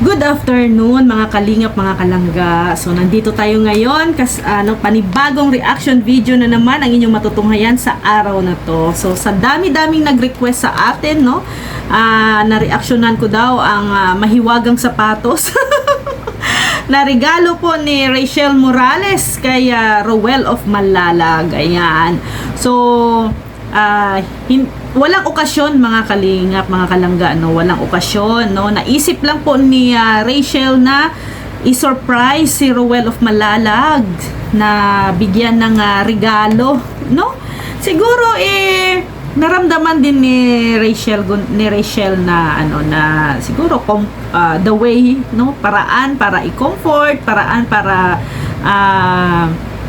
Good afternoon mga kalingap, mga kalangga. So nandito tayo ngayon panibagong reaction video na naman ang inyong matutunghayan sa araw na to. So sa dami-daming nag-request sa atin, no, na reaksyonan ko daw ang mahiwagang sapatos na regalo po ni Rachel Morales kay Rowell of Malalag. Ayan. So walang okasyon mga kalingap, mga kalangga, no? Walang okasyon, no? Naisip lang po ni Rachel na i-surprise si Rowell of Malalag na bigyan ng regalo, no? Siguro naramdaman din ni Rachel na na siguro the way, no, paraan para i-comfort, paraan para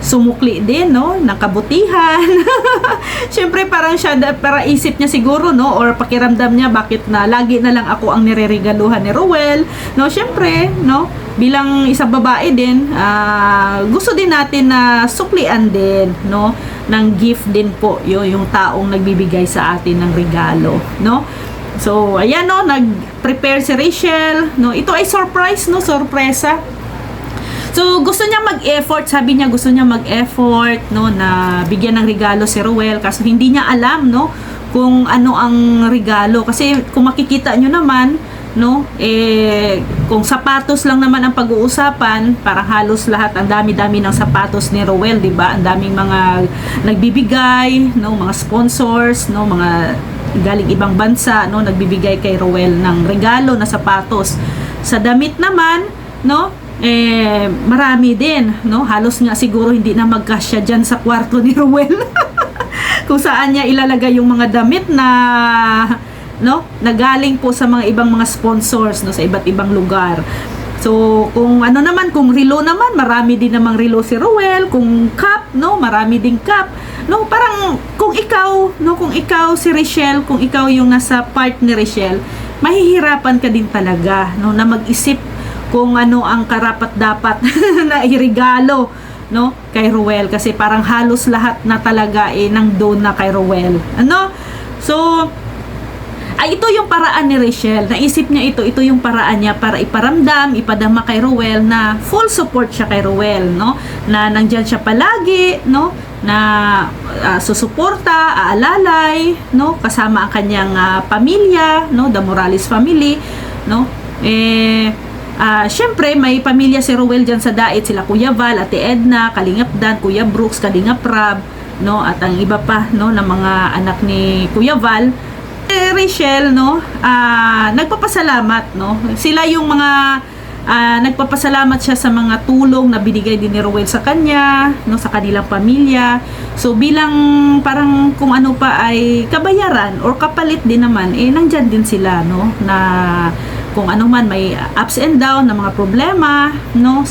sumukli din, no, ng kabutihan. Siyempre parang para isip niya siguro, no, or pakiramdam niya bakit na lagi na lang ako ang nireregaluhan ni Rowell, no. Siyempre, no, bilang isang babae din, gusto din natin na suklian din, no, ng gift din po yung taong nagbibigay sa atin ng regalo, no. So ayan, no, nag-prepare si Rachel, no. Ito ay surprise, no, sorpresa. So, gusto niya mag-effort, sabi niya gusto niya mag-effort, no, na bigyan ng regalo si Rowell, kaso hindi niya alam, no, kung ano ang regalo. Kasi kung makikita nyo naman, no, kung sapatos lang naman ang pag-uusapan, parang halos lahat, ang dami-dami ng sapatos ni Rowell, di ba? Ang daming mga nagbibigay, no, mga sponsors, no, mga galing ibang bansa, no, nagbibigay kay Rowell ng regalo na sapatos. Sa damit naman, no, marami din, no? Halos nga siguro hindi na magkasya dyan sa kwarto ni Rowell. Kung saan niya ilalagay yung mga damit na, no, nagaling po sa mga ibang mga sponsors, no, sa iba't ibang lugar. So, kung ano naman, kung relo naman, marami din namang relo si Rowell. Kung cup, no, marami ding cup. No, parang kung ikaw si Rachel, kung ikaw yung nasa part ni Rachel, mahihirapan ka din talaga, no, na mag-isip kung ano ang karapat-dapat na iregalo, no, kay Rowell, kasi parang halos lahat na talaga nang-doon na kay Rowell, ano. So ito yung paraan ni Rachel, naisip niya ito yung paraan niya para iparamdam, ipadama kay Rowell na full support siya kay Rowell, no, na nandyan siya palagi, no, na susuporta, aalalay, no, kasama ang kanyang pamilya, no, the Morales family, no. Syempre may pamilya si Rowell dyan sa Dait, sila Kuya Val, Ate Edna, Kalingap Dan, Kuya Brooks, Kalingap Rab, no, at ang iba pa, no, na mga anak ni Kuya Val. Rachel, no, nagpapasalamat, no, sila yung mga nagpapasalamat siya sa mga tulong na binigay din ni Rowell sa kanya, no, sa kanilang pamilya. So bilang parang kung ano pa ay kabayaran or kapalit din naman, nandyan din sila, no, na kung ano man may ups and down na mga problema, no,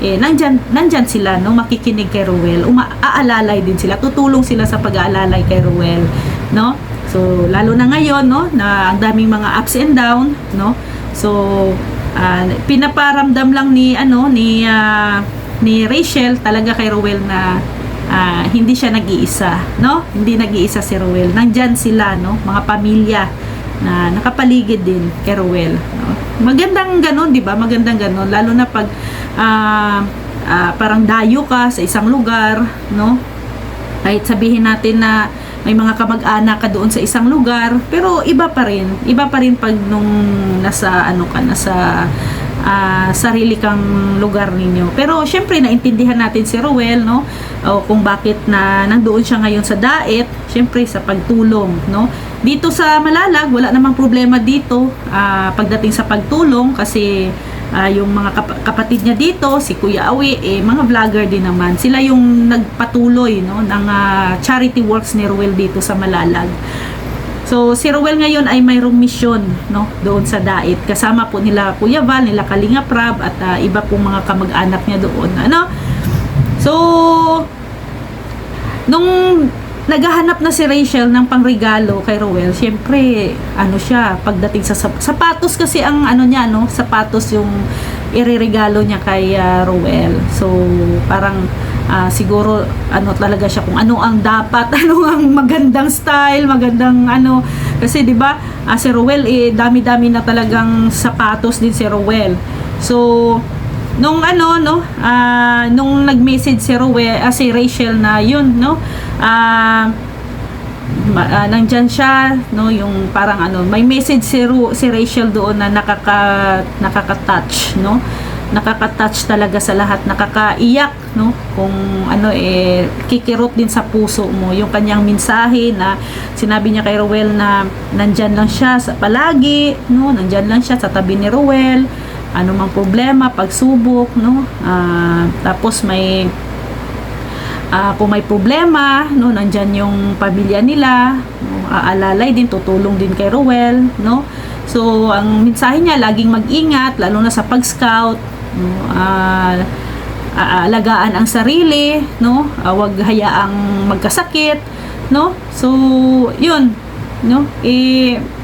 nandyan sila, no, makikinig kay Rowell, aalalay din sila, tutulong sila sa pag-aalalay kay Rowell, no. So lalo na ngayon, no, na ang daming mga ups and down, no. So pinaparamdam lang ni Rachel talaga kay Rowell na hindi siya nag-iisa, no, hindi nag-iisa si Rowell, nandyan sila, no, mga pamilya na nakapaligid din kay Rowell, no? Magandang ganun, di ba? Magandang ganun, lalo na pag parang dayo ka sa isang lugar, no? Kahit sabihin natin na may mga kamag-anak ka doon sa isang lugar, pero iba pa rin pag nung nasa sarili kang lugar ninyo. Pero syempre naintindihan natin si Rowell, no, o kung bakit nandoon siya ngayon sa Dait, syempre sa pagtulong, no. Dito sa Malalag wala namang problema dito pagdating sa pagtulong, kasi yung mga kapatid niya dito, si Kuya Awi, mga vlogger din naman. Sila yung nagpatuloy, no, ng charity works ni Rowell dito sa Malalag. So, si Rowell ngayon ay mayroong misyon, no, doon sa Dait. Kasama po nila Kuya Val, nila Kalingap Rab, at iba pong mga kamag-anak niya doon. Ano? So, nung naghahanap na si Rachel ng pangregalo kay Rowell, syempre, siya, pagdating sa sapatos kasi ang niya, no, sapatos yung ireregalo niya kay Rowell. So, parang siguro talaga siya kung ano ang dapat, ano ang magandang style, magandang kasi 'di ba si Ruel, dami-dami na talagang sapatos din si Ruel. So, nung ano, no, nung nag-message si Ruel, si Rachel na yun, no, nandyan siya, no, yung parang ano, may message si Rachel doon na nakaka-touch, no, nakaka-touch talaga sa lahat, nakakaiyak, no, kung ano, kikirot din sa puso mo yung kanyang mensahe na sinabi niya kay Ruel na nandyan lang siya palagi, no, nandyan lang siya sa tabi ni Ruel, ano mang problema, pagsubok, no, tapos kung may problema, no, nandyan yung pamilya nila, no, aalalay din, tutulong din kay Ruel, no. So, ang mensahe niya, laging mag-ingat, lalo na sa pag-scout, no, alagaan ang sarili, no, wag hayaang magkasakit, no. So, yun, no,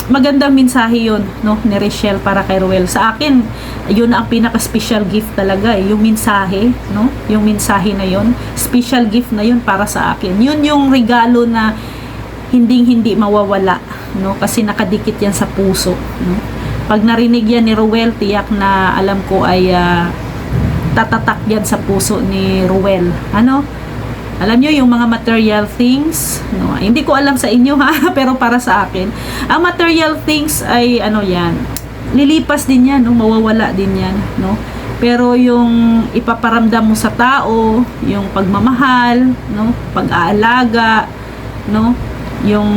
magandang mensahe yun, no, ni Rachel para kay Ruel. Sa akin, yun ang pinaka-special gift talaga, yung mensahe, no, yung mensahe na yun, special gift na yun para sa akin. Yun yung regalo na hindi mawawala, no, kasi nakadikit yan sa puso, no. Pag narinig yan ni Ruel, tiyak na alam ko ay tatatak yan sa puso ni Ruel. Ano? Alam nyo, yung mga material things, no, hindi ko alam sa inyo ha, pero para sa akin, ang material things ay ano yan, lilipas din yan, no, mawawala din yan, no. Pero yung ipaparamdam mo sa tao, yung pagmamahal, no, pag-aalaga, no, yung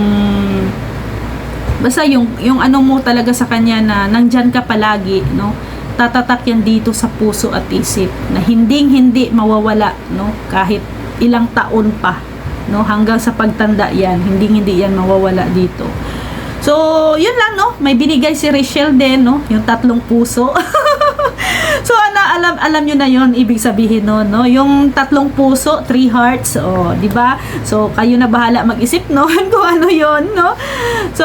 basta yung ano mo talaga sa kanya na nandyan ka palagi, no, tatatak yan dito sa puso at isip na hindi mawawala, no, kahit ilang taon pa, no, hanggang sa pagtanda yan, hindi yan mawawala dito. So, yun lang, no, may binigay si Rachel din, no, yung 3 puso. So, alam nyo na yun, ibig sabihin nun, no, yung 3 puso, 3 hearts, di ba? So, kayo na bahala mag-isip nun kung ano yun, no. So,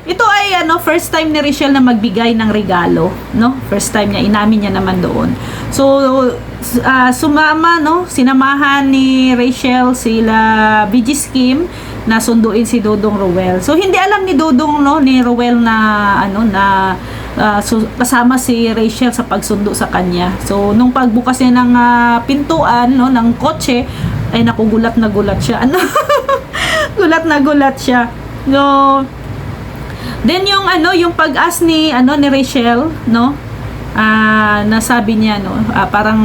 ito ay first time ni Rachel na magbigay ng regalo, no? First time niya, inamin niya naman doon. So, sumama, no? Sinamahan ni Rachel sila VG Scheme na sunduin si Dodong Ruel. So, hindi alam ni Dodong, no, ni Ruel na kasama si Rachel sa pagsundo sa kanya. So, nung pagbukas niya ng pintuan, no, ng kotse, ay naku, gulat na gulat siya. Gulat na gulat siya. So, then yung pag-ask ni Rachel, no, nasabi niya, no, parang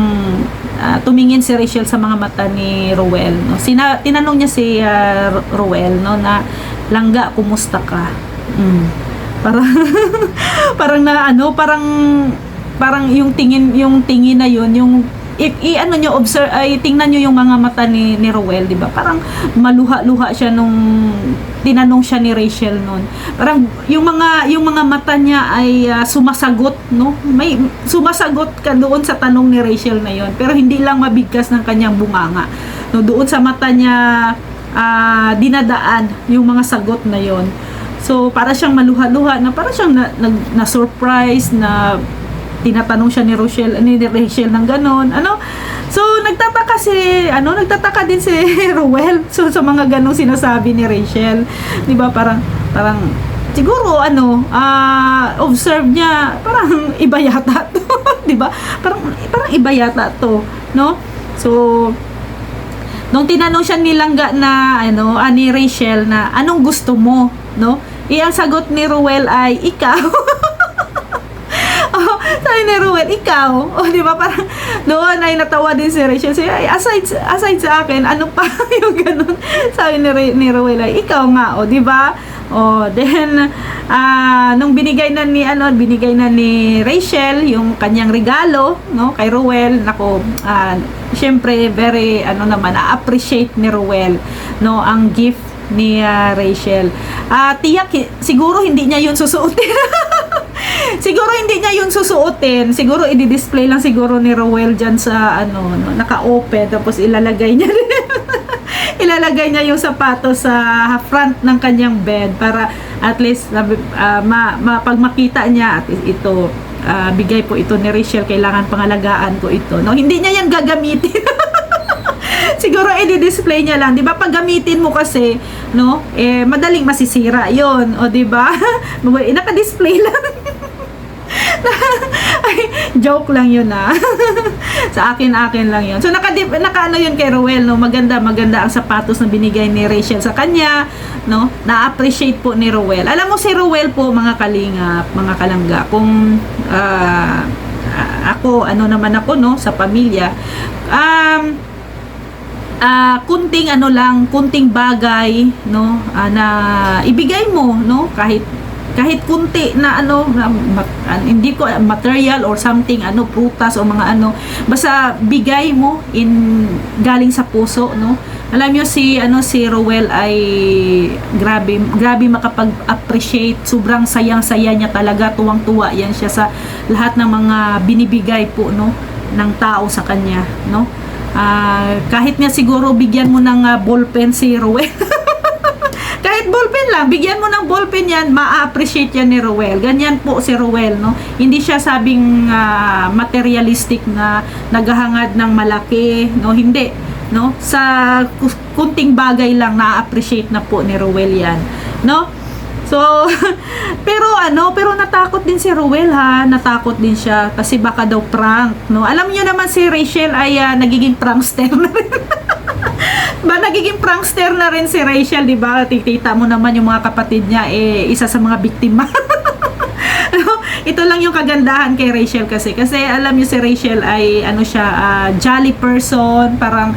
tumingin si Rachel sa mga mata ni Ruel, no. Tinanong niya si Ruel, no, na langga, kumusta ka? Parang yung tingin na yun, yung observe, ay tingnan nyo yung mga mata ni Ruel, di ba? Parang maluha-luha siya nung tinanong siya ni Rachel noon. Parang yung mga mata niya ay sumasagot, no? May sumasagot ka doon sa tanong ni Rachel na yon, pero hindi lang mabigkas ng kanyang bunganga. No, doon sa mata niya dinadaan yung mga sagot na yon. So, para siyang maluha-luha na, para siyang na-surprise na tinatanong siya ni Rachel ng ganon, so nagtataka din si Ruel so sa mga ganong sinasabi ni Rachel, di ba? Parang siguro observe niya, parang iba yata to. Di ba? Parang iba yata to, no? So, nung tinanong siya ni Langga na ni Rachel na anong gusto mo, no? Ang sagot ni Ruel ay ikaw. Sabi ni Ruel, ikaw. Di ba? Parang doon ay natawa din si Rachel. So, aside sa akin, ano pa yung ganun? Sabi ni Ruel ay, ikaw nga, di ba? Then, nung binigay na ni Rachel yung kanyang regalo, no, kay Ruel, nako, syempre, very, appreciate ni Ruel, no, ang gift ni Rachel. Tiyak, siguro hindi niya yun susuotin. Siguro hindi niya yun susuotin. Siguro i-display lang siguro ni Ruel dyan sa naka-open, tapos ilalagay niya yung sapatos sa front ng kanyang bed para at least pag makita niya at ito, bigay po ito ni Rachel, kailangan pangalagaan ko ito, no, hindi niya yan gagamitin. Siguro i-display niya lang, 'di ba? Pag gamitin mo kasi, no, madaling masisira 'yon, o 'di ba? Naka-display lang. Ay, joke lang yun sa akin lang yun. So naka ano yun kay Ruel, no? Maganda ang sapatos na binigay ni Rachel sa kanya, no? Na-appreciate po ni Ruel. Alam mo si Ruel po, mga kalingap, mga kalangga, kung ako, ano naman ako, no, sa pamilya, kunting ano lang, kunting bagay, no, na ibigay mo, no, kahit kunti na ano, hindi ko material or something, ano, prutas o mga ano, basta bigay mo galing sa puso, no. Alam niyo si Ruel ay grabe makapag-appreciate, sobrang sayang-saya niya talaga, tuwang-tuwa yan siya sa lahat ng mga binibigay po, no, ng tao sa kanya, no. Kahit nga siguro bigyan mo ng ballpen si Ruel. Kahit ballpen lang, bigyan mo ng ballpen yan, ma-appreciate yan ni Ruel. Ganyan po si Ruel, no? Hindi siya sabing materialistic na naghahangad ng malaki, no? Hindi, no? Sa kunting bagay lang, na-appreciate na po ni Ruel yan, no? So, pero natakot din si Ruel, ha? Natakot din siya kasi baka daw prank, no? Alam niyo naman si Rachel ay nagiging prankster na rin. Nagiging prankster na rin si Rachel, di ba? Titita mo naman yung mga kapatid niya, isa sa mga biktima. Ito lang yung kagandahan kay Rachel kasi alam niyo si Rachel ay jolly person, parang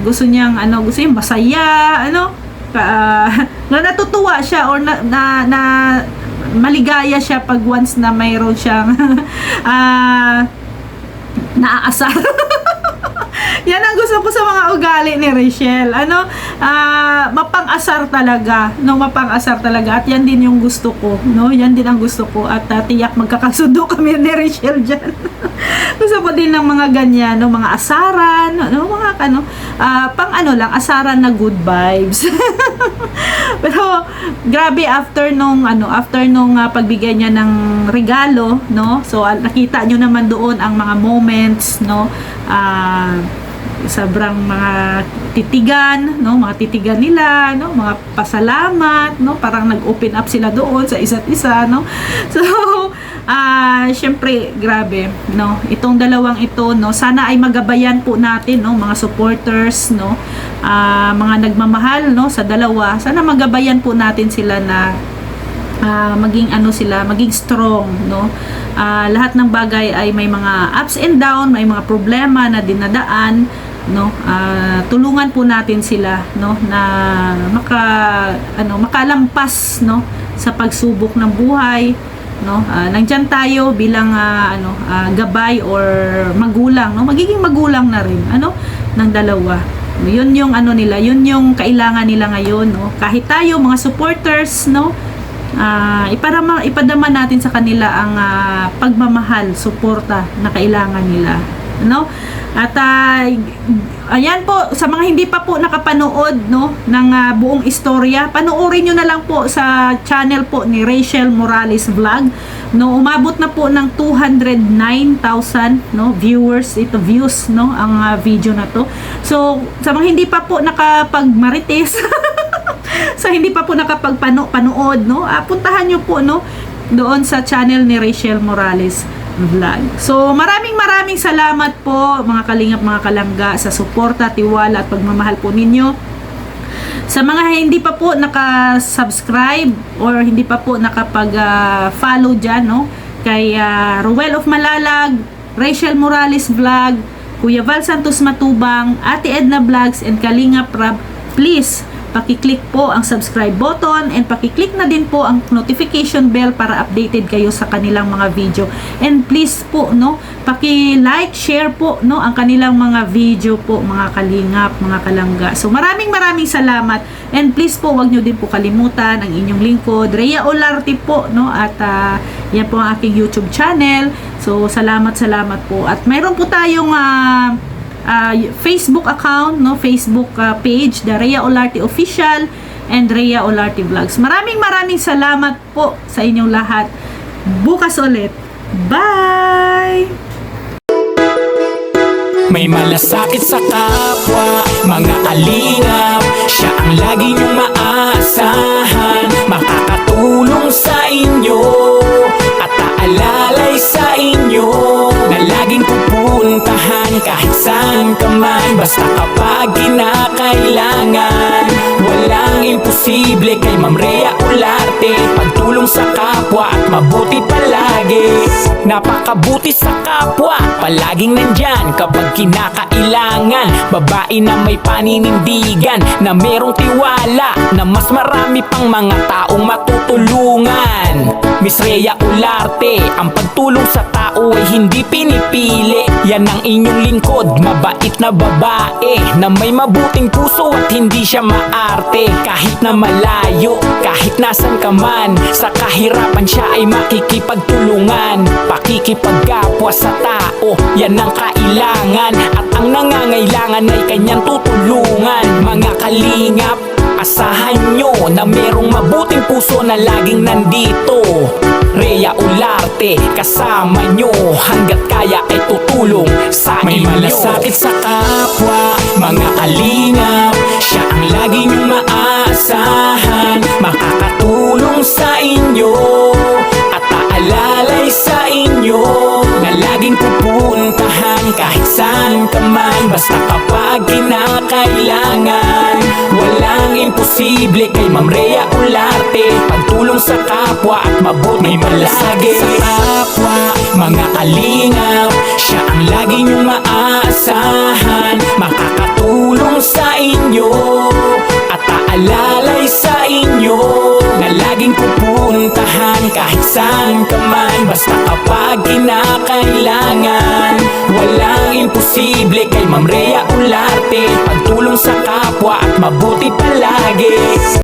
gusto niyang masaya, na natutuwa siya or na maligaya siya pag once na mayroon siyang naaasar. Yan ang gusto ko sa mga ugali ni Rachel. Mapang-asar talaga, no, mapang-asar talaga, at yan din yung gusto ko, no, yan din ang gusto ko, at tiyak magkakasundo kami ni Rachel dyan. Gusto ko din ng mga ganyan, no, mga asaran, no, mga pang lang, asaran na good vibes. Pero grabe, after nung pagbigay niya ng regalo, no, so nakita nyo naman doon ang mga moments, no, sobrang mga titigan, no, mga titigan nila, no, mga pasalamat, no, parang nag-open up sila doon sa isa't isa, no. So syempre grabe, no, itong dalawang ito, no, sana ay magabayan po natin, no, mga supporters, no, mga nagmamahal, no, sa dalawa, sana magabayan po natin sila na maging maging strong, no. Lahat ng bagay ay may mga ups and down, may mga problema na dinadaan, no. Tulungan po natin sila, no, na makalampas, no, sa pagsubok ng buhay, no. Nandiyan tayo bilang gabay or magulang, no, magiging magulang na rin, ng dalawa. Yun yung nila, yun yung kailangan nila ngayon, no. Kahit tayo mga supporters, no, ipadama natin sa kanila ang pagmamahal, suporta na kailangan nila, no. At ayan po, sa mga hindi pa po nakapanood, no, ng buong istorya, panoorin nyo na lang po sa channel po ni Rachel Morales Vlog, no. Umabot na po ng 209,000, no, views, no, ang video na to. So sa mga hindi pa po nakapagmarites sa hindi pa po nakapagpanood, no, puntahan nyo po, no, doon sa channel ni Rachel Morales Vlog. So maraming salamat po, mga kalingap, mga kalangga, sa suporta, tiwala at pagmamahal po ninyo. Sa mga hindi pa po naka-subscribe or hindi pa po nakapag-follow dyan, no, kay Ruel of Malalag, Rachel Morales Vlog, Kuya Val Santos Matubang, Ate Edna Vlogs, and Kalingap Rab, please paki-click po ang subscribe button and paki-click na din po ang notification bell para updated kayo sa kanilang mga video. And please po, no, paki-like, share po, no, ang kanilang mga video po, mga kalingap, mga kalangga. So maraming salamat, and please po wag nyo din po kalimutan ang inyong lingkod, Rhea Olarte po, no, at yan po ang aking YouTube channel. So salamat po, at mayroon po tayong Facebook account, no, Facebook page, The Rhea Olarte Official and Rhea Olarte Vlogs. Maraming salamat po sa inyong lahat. Bukas ulit. Bye! May malasakit sa kapwa, mga kalingap. Siya ang lagi niyong maaasahan, makakatulong sa inyo at aalalay sa inyo, na laging pupuntahan kahit saan ka man, basta kapag kinakailangan. Walang imposible kay Ma'am Rhea Olarte, pagtulong sa kapwa at mabuti palagi. Napakabuti sa kapwa, palaging nandyan kapag kinakailangan. Babae na may paninindigan, na merong tiwala, na mas marami pang mga taong matutulungan. Miss Rhea Olarte, ang pagtulong sa tao ay hindi pinipili. Yan ang inyong lingkod, mabait na babae, na may mabuting puso at hindi siya maarte. Kahit na malayo, kahit nasan ka man, sa kahirapan siya ay makikipagtulungan. Pakikipagkapwa sa tao, yan ang kailangan, at ang nangangailangan ay kanyang tutulungan. Mga kalingap, asahan nyo na merong mabuting puso na laging nandito. Rhea Olarte, kasama nyo, hanggat kaya ay tutulong sa inyo. May malasakit sa kapwa, mga kalingap. Siya ang lagi nyong maaasahan, makakatulong sa inyo at aalalay sa inyo, na laging pupuntahan kahit saan ka man, basta kapag kinakailangan. Walang imposible kay Ma'am Rhea Olarte, pagtulong sa kapwa at mabuti palagi. Sa kapwa, mga kalingap. Siya ang lagi niyong maaasahan, makakatulong sa inyo at aalalay sa inyo, na laging pupuntahan kahit saan ka man, basta kapag kinakailangan. Walang imposible kay Ma'am Rhea Olarte, pagtulong sa kapwa at mabuti palagi.